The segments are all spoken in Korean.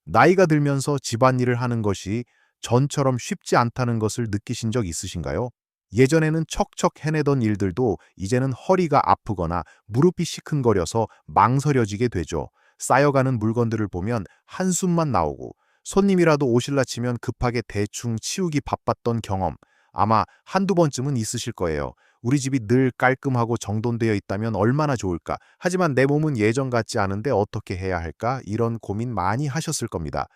나이가 들면서 집안일을 하는 것이 전처럼 쉽지 않다는 것을 느끼신 적 있으신가요? 예전에는 척척 해내던 일들도 이제는 허리가 아프거나 무릎이 시큰거려서 망설여지게 되죠. 쌓여가는 물건들을 보면 한숨만 나오고 손님이라도 오실라 치면 급하게 대충 치우기 바빴던 경험 아마 한두 번쯤은 있으실 거예요. 우리 집이 늘 깔끔하고 정돈되어 있다면 얼마나 좋을까? 하지만 내 몸은 예전 같지 않은데 어떻게 해야 할까? 이런 고민 많이 하셨을 겁니다.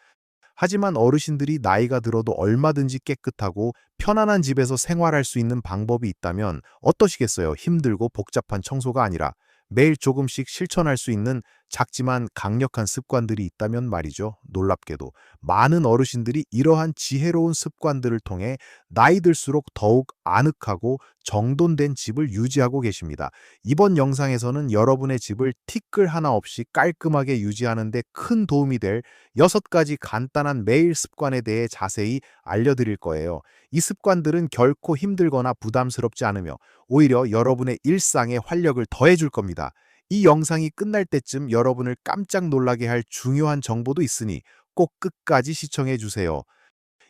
하지만 어르신들이 나이가 들어도 얼마든지 깨끗하고 편안한 집에서 생활할 수 있는 방법이 있다면 어떠시겠어요? 힘들고 복잡한 청소가 아니라 매일 조금씩 실천할 수 있는 작지만 강력한 습관들이 있다면 말이죠. 놀랍게도 많은 어르신들이 이러한 지혜로운 습관들을 통해 나이 들수록 더욱 아늑하고 정돈된 집을 유지하고 계십니다. 이번 영상에서는 여러분의 집을 티끌 하나 없이 깔끔하게 유지하는 데 큰 도움이 될 6가지 간단한 매일 습관에 대해 자세히 알려드릴 거예요. 이 습관들은 결코 힘들거나 부담스럽지 않으며 오히려 여러분의 일상에 활력을 더해줄 겁니다. 이 영상이 끝날 때쯤 여러분을 깜짝 놀라게 할 중요한 정보도 있으니 꼭 끝까지 시청해 주세요.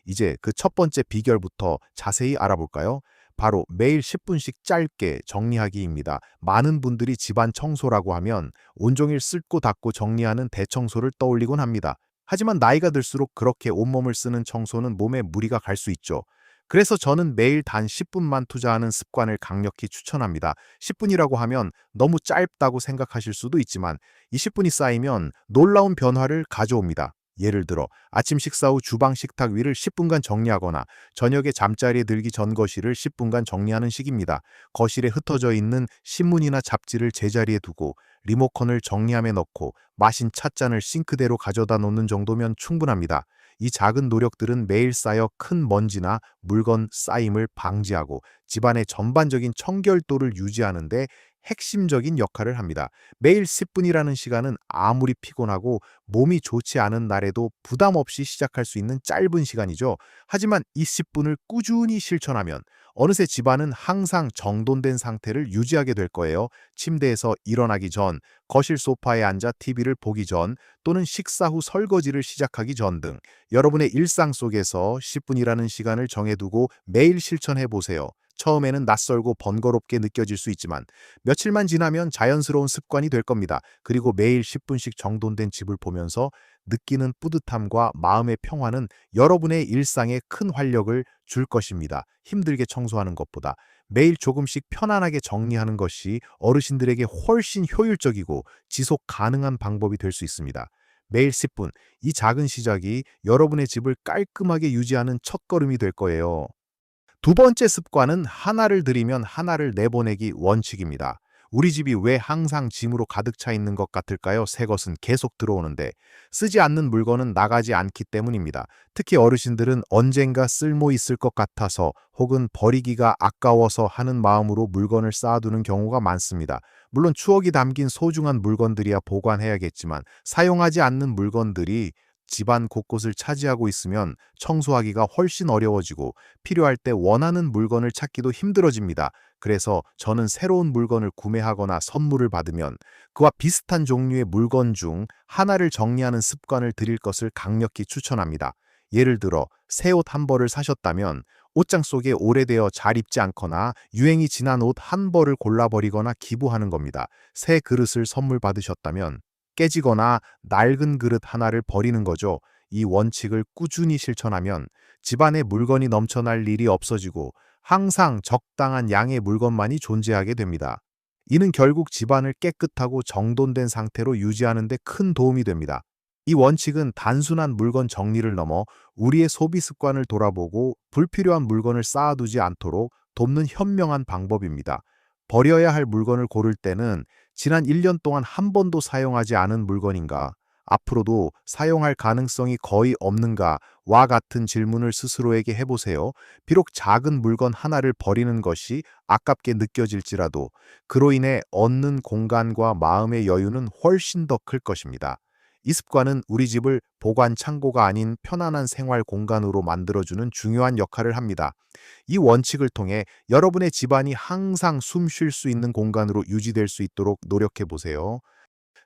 이제 그 첫 번째 비결부터 자세히 알아볼까요? 바로 매일 10분씩 짧게 정리하기입니다. 많은 분들이 집안 청소라고 하면 온종일 쓸고 닦고 정리하는 대청소를 떠올리곤 합니다. 하지만 나이가 들수록 그렇게 온몸을 쓰는 청소는 몸에 무리가 갈 수 있죠. 그래서 저는 매일 단 10분만 투자하는 습관을 강력히 추천합니다. 10분이라고 하면 너무 짧다고 생각하실 수도 있지만 이 10분이 쌓이면 놀라운 변화를 가져옵니다. 예를 들어 아침 식사 후 주방 식탁 위를 10분간 정리하거나 저녁에 잠자리에 들기 전 거실을 10분간 정리하는 식입니다. 거실에 흩어져 있는 신문이나 잡지를 제자리에 두고 리모컨을 정리함에 넣고 마신 찻잔을 싱크대로 가져다 놓는 정도면 충분합니다. 이 작은 노력들은 매일 쌓여 큰 먼지나 물건 쌓임을 방지하고 집안의 전반적인 청결도를 유지하는 데 핵심적인 역할을 합니다. 매일 10분이라는 시간은 아무리 피곤하고 몸이 좋지 않은 날에도 부담 없이 시작할 수 있는 짧은 시간이죠. 하지만 이 10분을 꾸준히 실천하면 어느새 집안은 항상 정돈된 상태를 유지하게 될 거예요. 침대에서 일어나기 전, 거실 소파에 앉아 TV를 보기 전, 또는 식사 후 설거지를 시작하기 전 등 여러분의 일상 속에서 10분이라는 시간을 정해두고 매일 실천해 보세요. 처음에는 낯설고 번거롭게 느껴질 수 있지만 며칠만 지나면 자연스러운 습관이 될 겁니다. 그리고 매일 10분씩 정돈된 집을 보면서 느끼는 뿌듯함과 마음의 평화는 여러분의 일상에 큰 활력을 줄 것입니다. 힘들게 청소하는 것보다 매일 조금씩 편안하게 정리하는 것이 어르신들에게 훨씬 효율적이고 지속 가능한 방법이 될 수 있습니다. 매일 10분, 이 작은 시작이 여러분의 집을 깔끔하게 유지하는 첫걸음이 될 거예요. 두 번째 습관은 하나를 들이면 하나를 내보내기 원칙입니다. 우리 집이 왜 항상 짐으로 가득 차 있는 것 같을까요? 새 것은 계속 들어오는데 쓰지 않는 물건은 나가지 않기 때문입니다. 특히 어르신들은 언젠가 쓸모 있을 것 같아서 혹은 버리기가 아까워서 하는 마음으로 물건을 쌓아두는 경우가 많습니다. 물론 추억이 담긴 소중한 물건들이야 보관해야겠지만 사용하지 않는 물건들이 집안 곳곳을 차지하고 있으면 청소하기가 훨씬 어려워지고 필요할 때 원하는 물건을 찾기도 힘들어집니다. 그래서 저는 새로운 물건을 구매하거나 선물을 받으면 그와 비슷한 종류의 물건 중 하나를 정리하는 습관을 들일 것을 강력히 추천합니다. 예를 들어 새 옷 한 벌을 사셨다면 옷장 속에 오래되어 잘 입지 않거나 유행이 지난 옷 한 벌을 골라버리거나 기부하는 겁니다. 새 그릇을 선물 받으셨다면 깨지거나 낡은 그릇 하나를 버리는 거죠. 이 원칙을 꾸준히 실천하면 집안에 물건이 넘쳐날 일이 없어지고 항상 적당한 양의 물건만이 존재하게 됩니다. 이는 결국 집안을 깨끗하고 정돈된 상태로 유지하는 데 큰 도움이 됩니다. 이 원칙은 단순한 물건 정리를 넘어 우리의 소비 습관을 돌아보고 불필요한 물건을 쌓아두지 않도록 돕는 현명한 방법입니다. 버려야 할 물건을 고를 때는 지난 1년 동안 한 번도 사용하지 않은 물건인가, 앞으로도 사용할 가능성이 거의 없는가와 같은 질문을 스스로에게 해보세요. 비록 작은 물건 하나를 버리는 것이 아깝게 느껴질지라도 그로 인해 얻는 공간과 마음의 여유는 훨씬 더 클 것입니다. 이 습관은 우리 집을 보관 창고가 아닌 편안한 생활 공간으로 만들어주는 중요한 역할을 합니다. 이 원칙을 통해 여러분의 집안이 항상 숨 쉴 수 있는 공간으로 유지될 수 있도록 노력해 보세요.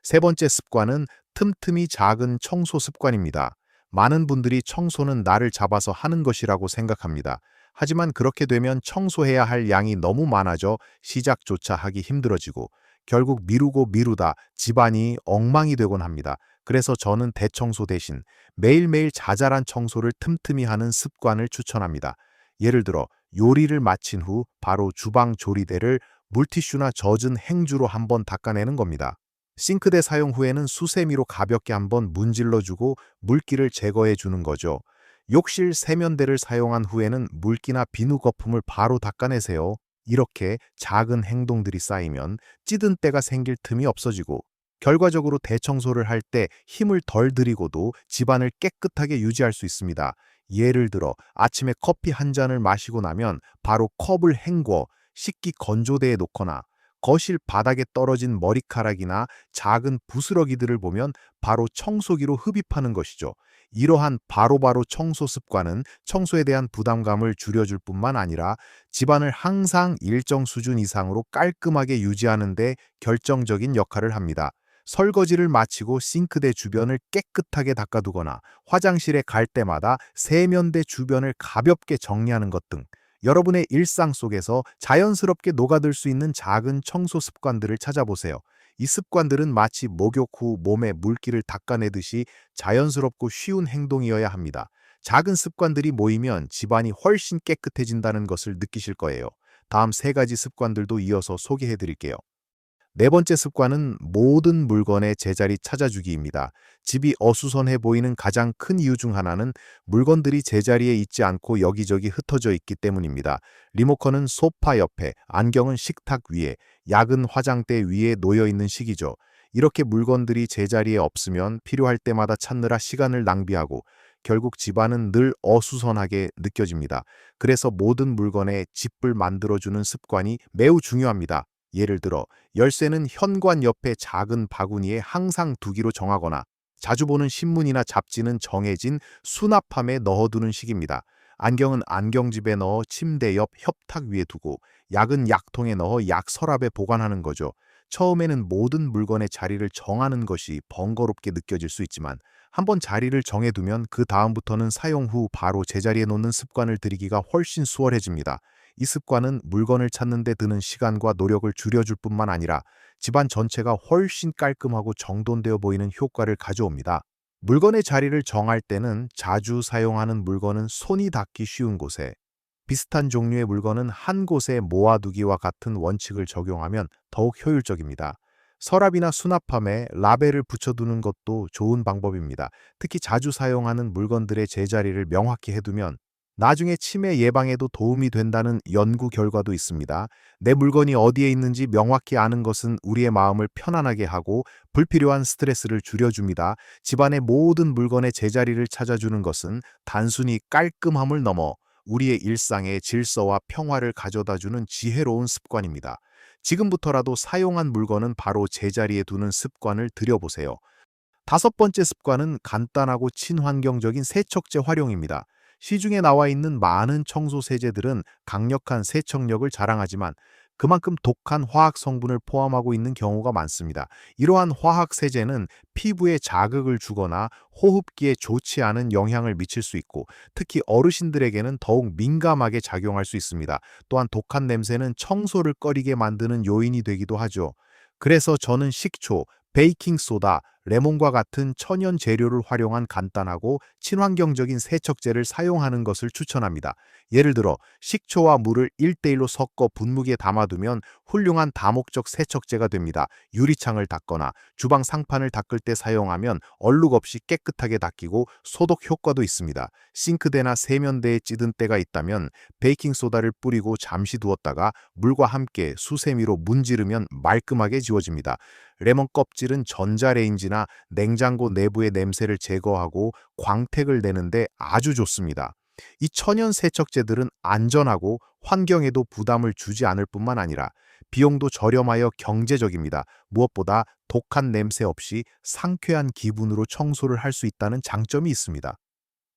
세 번째 습관은 틈틈이 작은 청소 습관입니다. 많은 분들이 청소는 나를 잡아서 하는 것이라고 생각합니다. 하지만 그렇게 되면 청소해야 할 양이 너무 많아져 시작조차 하기 힘들어지고 결국 미루고 미루다 집안이 엉망이 되곤 합니다. 그래서 저는 대청소 대신 매일매일 자잘한 청소를 틈틈이 하는 습관을 추천합니다. 예를 들어 요리를 마친 후 바로 주방 조리대를 물티슈나 젖은 행주로 한번 닦아내는 겁니다. 싱크대 사용 후에는 수세미로 가볍게 한번 문질러주고 물기를 제거해 주는 거죠. 욕실 세면대를 사용한 후에는 물기나 비누 거품을 바로 닦아내세요. 이렇게 작은 행동들이 쌓이면 찌든 때가 생길 틈이 없어지고 결과적으로 대청소를 할 때 힘을 덜 들이고도 집안을 깨끗하게 유지할 수 있습니다. 예를 들어 아침에 커피 한 잔을 마시고 나면 바로 컵을 헹궈 식기 건조대에 놓거나 거실 바닥에 떨어진 머리카락이나 작은 부스러기들을 보면 바로 청소기로 흡입하는 것이죠. 이러한 바로바로 청소 습관은 청소에 대한 부담감을 줄여줄 뿐만 아니라 집안을 항상 일정 수준 이상으로 깔끔하게 유지하는 데 결정적인 역할을 합니다. 설거지를 마치고 싱크대 주변을 깨끗하게 닦아두거나 화장실에 갈 때마다 세면대 주변을 가볍게 정리하는 것 등 여러분의 일상 속에서 자연스럽게 녹아들 수 있는 작은 청소 습관들을 찾아보세요. 이 습관들은 마치 목욕 후 몸에 물기를 닦아내듯이 자연스럽고 쉬운 행동이어야 합니다. 작은 습관들이 모이면 집안이 훨씬 깨끗해진다는 것을 느끼실 거예요. 다음 세 가지 습관들도 이어서 소개해 드릴게요. 네 번째 습관은 모든 물건의 제자리 찾아주기입니다. 집이 어수선해 보이는 가장 큰 이유 중 하나는 물건들이 제자리에 있지 않고 여기저기 흩어져 있기 때문입니다. 리모컨은 소파 옆에, 안경은 식탁 위에, 약은 화장대 위에 놓여 있는 식이죠. 이렇게 물건들이 제자리에 없으면 필요할 때마다 찾느라 시간을 낭비하고 결국 집안은 늘 어수선하게 느껴집니다. 그래서 모든 물건에 집을 만들어주는 습관이 매우 중요합니다. 예를 들어 열쇠는 현관 옆에 작은 바구니에 항상 두기로 정하거나 자주 보는 신문이나 잡지는 정해진 수납함에 넣어두는 식입니다. 안경은 안경집에 넣어 침대 옆 협탁 위에 두고 약은 약통에 넣어 약 서랍에 보관하는 거죠. 처음에는 모든 물건의 자리를 정하는 것이 번거롭게 느껴질 수 있지만 한번 자리를 정해두면 그 다음부터는 사용 후 바로 제자리에 놓는 습관을 들이기가 훨씬 수월해집니다. 이 습관은 물건을 찾는 데 드는 시간과 노력을 줄여줄 뿐만 아니라 집안 전체가 훨씬 깔끔하고 정돈되어 보이는 효과를 가져옵니다. 물건의 자리를 정할 때는 자주 사용하는 물건은 손이 닿기 쉬운 곳에, 비슷한 종류의 물건은 한 곳에 모아두기와 같은 원칙을 적용하면 더욱 효율적입니다. 서랍이나 수납함에 라벨을 붙여두는 것도 좋은 방법입니다. 특히 자주 사용하는 물건들의 제자리를 명확히 해두면 나중에 치매 예방에도 도움이 된다는 연구 결과도 있습니다. 내 물건이 어디에 있는지 명확히 아는 것은 우리의 마음을 편안하게 하고 불필요한 스트레스를 줄여줍니다. 집안의 모든 물건의 제자리를 찾아주는 것은 단순히 깔끔함을 넘어 우리의 일상에 질서와 평화를 가져다주는 지혜로운 습관입니다. 지금부터라도 사용한 물건은 바로 제자리에 두는 습관을 들여보세요. 다섯 번째 습관은 간단하고 친환경적인 세척제 활용입니다. 시중에 나와 있는 많은 청소 세제들은 강력한 세척력을 자랑하지만 그만큼 독한 화학 성분을 포함하고 있는 경우가 많습니다. 이러한 화학 세제는 피부에 자극을 주거나 호흡기에 좋지 않은 영향을 미칠 수 있고 특히 어르신들에게는 더욱 민감하게 작용할 수 있습니다. 또한 독한 냄새는 청소를 꺼리게 만드는 요인이 되기도 하죠. 그래서 저는 식초, 베이킹소다, 레몬과 같은 천연 재료를 활용한 간단하고 친환경적인 세척제를 사용하는 것을 추천합니다. 예를 들어 식초와 물을 1대1로 섞어 분무기에 담아두면 훌륭한 다목적 세척제가 됩니다. 유리창을 닦거나 주방 상판을 닦을 때 사용하면 얼룩 없이 깨끗하게 닦이고 소독 효과도 있습니다. 싱크대나 세면대에 찌든 때가 있다면 베이킹소다를 뿌리고 잠시 두었다가 물과 함께 수세미로 문지르면 말끔하게 지워집니다. 레몬 껍질은 전자레인지나 냉장고 내부의 냄새를 제거하고 광택을 내는데 아주 좋습니다. 이 천연 세척제들은 안전하고 환경에도 부담을 주지 않을 뿐만 아니라 비용도 저렴하여 경제적입니다. 무엇보다 독한 냄새 없이 상쾌한 기분으로 청소를 할 수 있다는 장점이 있습니다.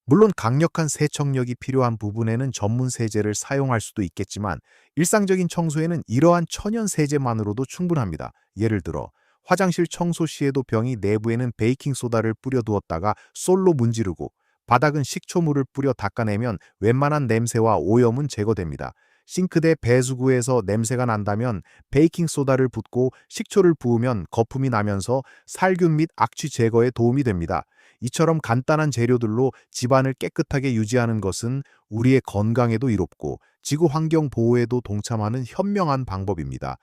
물론 강력한 세척력이 필요한 부분에는 전문 세제를 사용할 수도 있겠지만 일상적인 청소에는 이러한 천연 세제만으로도 충분합니다. 예를 들어 화장실 청소 시에도 병이 내부에는 베이킹소다를 뿌려두었다가 솔로 문지르고 바닥은 식초물을 뿌려 닦아내면 웬만한 냄새와 오염은 제거됩니다. 싱크대 배수구에서 냄새가 난다면 베이킹소다를 붓고 식초를 부으면 거품이 나면서 살균 및 악취 제거에 도움이 됩니다. 이처럼 간단한 재료들로 집안을 깨끗하게 유지하는 것은 우리의 건강에도 이롭고 지구 환경 보호에도 동참하는 현명한 방법입니다.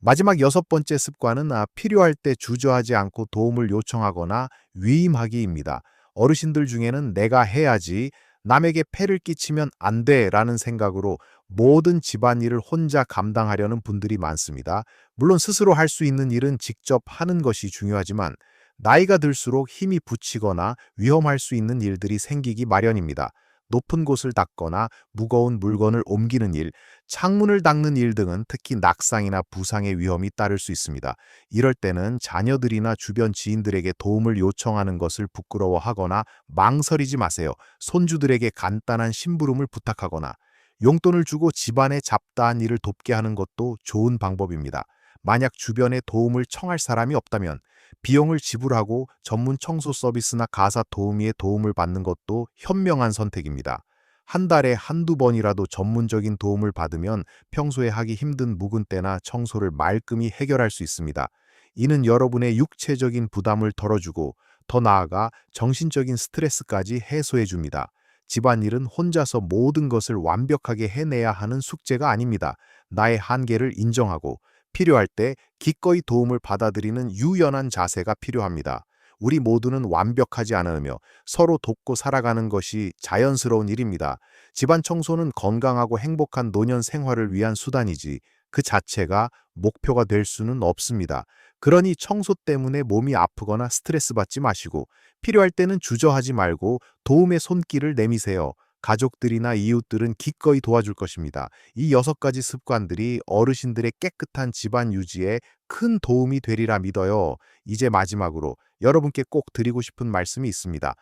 마지막 여섯 번째 습관은 필요할 때 주저하지 않고 도움을 요청하거나 위임하기입니다. 어르신들 중에는 내가 해야지, 남에게 폐를 끼치면 안 돼라는 생각으로 모든 집안일을 혼자 감당하려는 분들이 많습니다. 물론 스스로 할 수 있는 일은 직접 하는 것이 중요하지만 나이가 들수록 힘이 붙이거나 위험할 수 있는 일들이 생기기 마련입니다. 높은 곳을 닦거나 무거운 물건을 옮기는 일, 창문을 닦는 일 등은 특히 낙상이나 부상의 위험이 따를 수 있습니다. 이럴 때는 자녀들이나 주변 지인들에게 도움을 요청하는 것을 부끄러워하거나 망설이지 마세요. 손주들에게 간단한 심부름을 부탁하거나 용돈을 주고 집안의 잡다한 일을 돕게 하는 것도 좋은 방법입니다. 만약 주변에 도움을 청할 사람이 없다면 비용을 지불하고 전문 청소 서비스나 가사 도우미의 도움을 받는 것도 현명한 선택입니다. 한 달에 한두 번이라도 전문적인 도움을 받으면 평소에 하기 힘든 묵은 때나 청소를 말끔히 해결할 수 있습니다. 이는 여러분의 육체적인 부담을 덜어주고 더 나아가 정신적인 스트레스까지 해소해 줍니다. 집안일은 혼자서 모든 것을 완벽하게 해내야 하는 숙제가 아닙니다. 나의 한계를 인정하고 필요할 때 기꺼이 도움을 받아들이는 유연한 자세가 필요합니다. 우리 모두는 완벽하지 않으며 서로 돕고 살아가는 것이 자연스러운 일입니다. 집안 청소는 건강하고 행복한 노년 생활을 위한 수단이지 그 자체가 목표가 될 수는 없습니다. 그러니 청소 때문에 몸이 아프거나 스트레스 받지 마시고 필요할 때는 주저하지 말고 도움의 손길을 내미세요. 가족들이나 이웃들은 기꺼이 도와줄 것입니다. 이 여섯 가지 습관들이 어르신들의 깨끗한 집안 유지에 큰 도움이 되리라 믿어요. 이제 마지막으로 여러분께 꼭 드리고 싶은 말씀이 있습니다.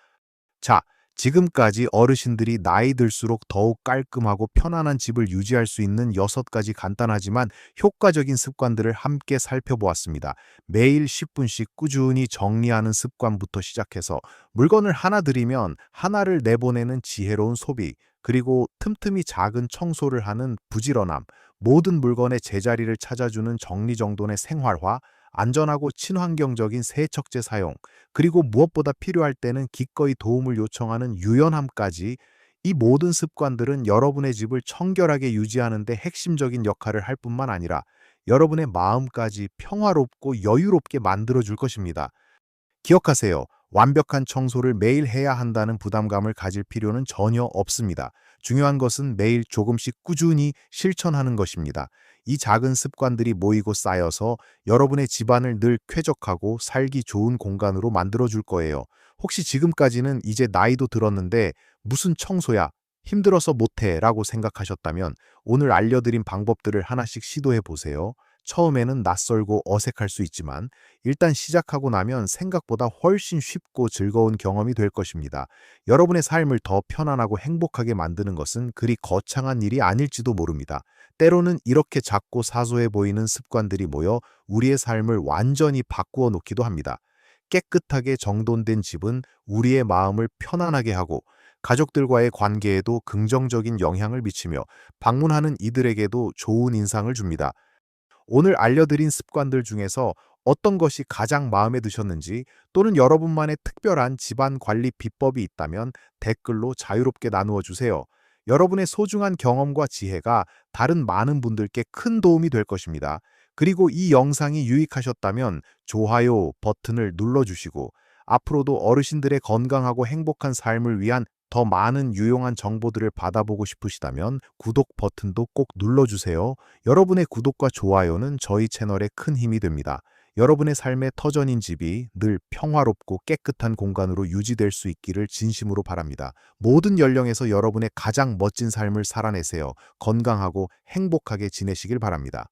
자, 지금까지 어르신들이 나이 들수록 더욱 깔끔하고 편안한 집을 유지할 수 있는 여섯 가지 간단하지만 효과적인 습관들을 함께 살펴보았습니다. 매일 10분씩 꾸준히 정리하는 습관부터 시작해서 물건을 하나 들이면 하나를 내보내는 지혜로운 소비, 그리고 틈틈이 작은 청소를 하는 부지런함, 모든 물건의 제자리를 찾아주는 정리정돈의 생활화, 안전하고 친환경적인 세척제 사용, 그리고 무엇보다 필요할 때는 기꺼이 도움을 요청하는 유연함까지, 이 모든 습관들은 여러분의 집을 청결하게 유지하는 데 핵심적인 역할을 할 뿐만 아니라 여러분의 마음까지 평화롭고 여유롭게 만들어 줄 것입니다. 기억하세요. 완벽한 청소를 매일 해야 한다는 부담감을 가질 필요는 전혀 없습니다. 중요한 것은 매일 조금씩 꾸준히 실천하는 것입니다. 이 작은 습관들이 모이고 쌓여서 여러분의 집안을 늘 쾌적하고 살기 좋은 공간으로 만들어줄 거예요. 혹시 지금까지는 이제 나이도 들었는데 무슨 청소야? 힘들어서 못해 라고 생각하셨다면 오늘 알려드린 방법들을 하나씩 시도해 보세요. 처음에는 낯설고 어색할 수 있지만 일단 시작하고 나면 생각보다 훨씬 쉽고 즐거운 경험이 될 것입니다. 여러분의 삶을 더 편안하고 행복하게 만드는 것은 그리 거창한 일이 아닐지도 모릅니다. 때로는 이렇게 작고 사소해 보이는 습관들이 모여 우리의 삶을 완전히 바꾸어 놓기도 합니다. 깨끗하게 정돈된 집은 우리의 마음을 편안하게 하고 가족들과의 관계에도 긍정적인 영향을 미치며 방문하는 이들에게도 좋은 인상을 줍니다. 오늘 알려드린 습관들 중에서 어떤 것이 가장 마음에 드셨는지, 또는 여러분만의 특별한 집안 관리 비법이 있다면 댓글로 자유롭게 나누어 주세요. 여러분의 소중한 경험과 지혜가 다른 많은 분들께 큰 도움이 될 것입니다. 그리고 이 영상이 유익하셨다면 좋아요 버튼을 눌러주시고 앞으로도 어르신들의 건강하고 행복한 삶을 위한 더 많은 유용한 정보들을 받아보고 싶으시다면 구독 버튼도 꼭 눌러주세요. 여러분의 구독과 좋아요는 저희 채널에 큰 힘이 됩니다. 여러분의 삶의 터전인 집이 늘 평화롭고 깨끗한 공간으로 유지될 수 있기를 진심으로 바랍니다. 모든 연령에서 여러분의 가장 멋진 삶을 살아내세요. 건강하고 행복하게 지내시길 바랍니다.